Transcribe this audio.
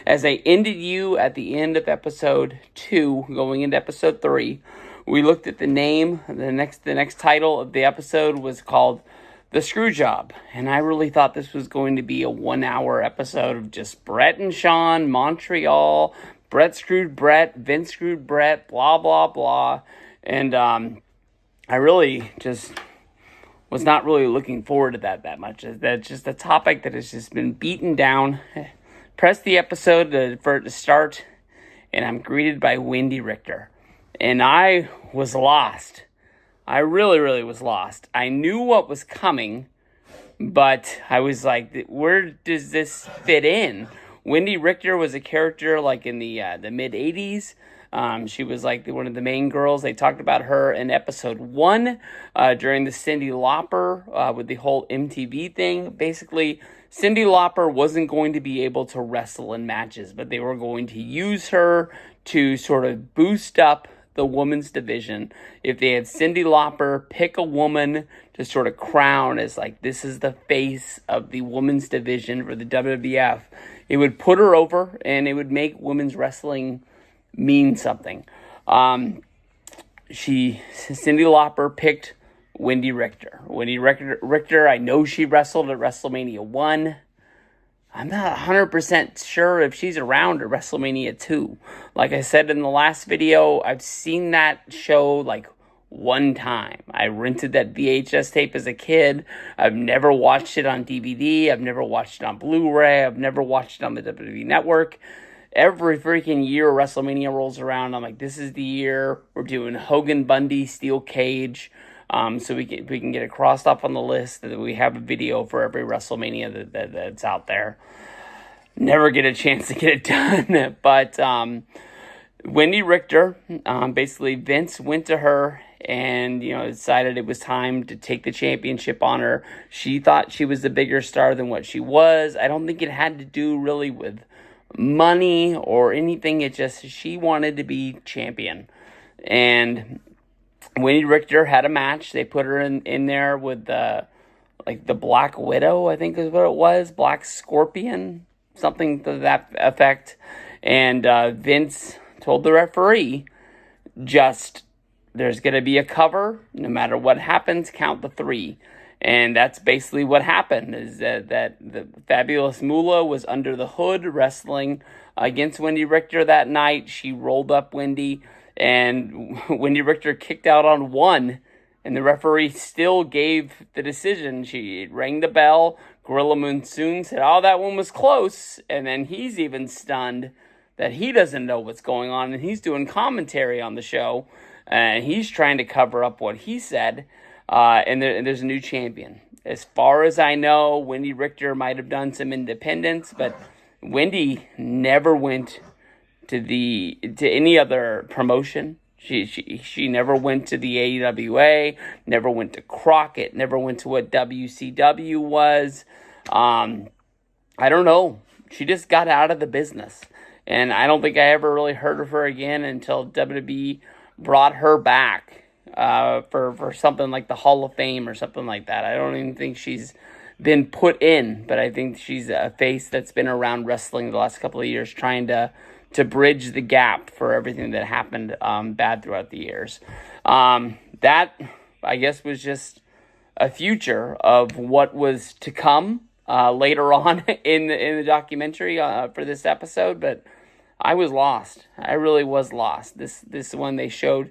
As I ended you at the end of episode 2, going into episode 3, we looked at the name. The next title of the episode was called The Screwjob. And I really thought this was going to be a 1-hour episode of just Brett and Sean, Montreal, Brett screwed Brett, Vince screwed Brett, blah, blah, blah. And I really just was not really looking forward to that much. That's just a topic that has just been beaten down. Press the episode for it to start, and I'm greeted by Wendi Richter. And I was lost. I really, really was lost. I knew what was coming, but I was like, where does this fit in? Wendi Richter was a character like in the mid-'80s. She was like one of the main girls. They talked about her in episode 1 during the Cyndi Lauper with the whole MTV thing. Basically, Cyndi Lauper wasn't going to be able to wrestle in matches, but they were going to use her to sort of boost up the women's division. If they had Cyndi Lauper pick a woman to sort of crown as like, this is the face of the women's division for the WWF, it would put her over and it would make women's wrestling mean something. Cyndi Lauper picked Wendi Richter. Wendi Richter, I know she wrestled at WrestleMania 1. I'm not 100% sure if she's around at WrestleMania 2. Like I said in the last video, I've seen that show like one time. I rented that VHS tape as a kid. I've never watched it on DVD. I've never watched it on Blu-ray. I've never watched it on the WWE Network. Every freaking year WrestleMania rolls around, I'm like, this is the year we're doing Hogan, Bundy, Steel Cage, so we can get it crossed off on the list that we have a video for every WrestleMania that's out there. Never get a chance to get it done, but Wendi Richter, basically Vince went to her and decided it was time to take the championship on her. She thought she was the bigger star than what she was. I don't think it had to do really with money or anything. It just, she wanted to be champion. And Wendi Richter had a match. They put her in there with the Black Widow, I think is what it was, Black Scorpion, something to that effect. And Vince told the referee, just, there's going to be a cover, no matter what happens, count the 3. And that's basically what happened, is that the Fabulous Moolah was under the hood wrestling against Wendi Richter that night. She rolled up Wendi, and Wendi Richter kicked out on 1, and the referee still gave the decision. She rang the bell. Gorilla Monsoon said, oh, that one was close. And then he's even stunned that he doesn't know what's going on, and he's doing commentary on the show, and he's trying to cover up what he said. And there's a new champion. As far as I know, Wendi Richter might have done some independence, but Wendi never went to any other promotion. She never went to the AWA, never went to Crockett, never went to what WCW was. I don't know. She just got out of the business. And I don't think I ever really heard of her again until WWE brought her back for something like the Hall of Fame or something like that. I don't even think she's been put in, but I think she's a face that's been around wrestling the last couple of years, trying to bridge the gap for everything that happened bad throughout the years. That, I guess, was just a future of what was to come later on in the documentary for this episode, but I was lost. I really was lost. This one, they showed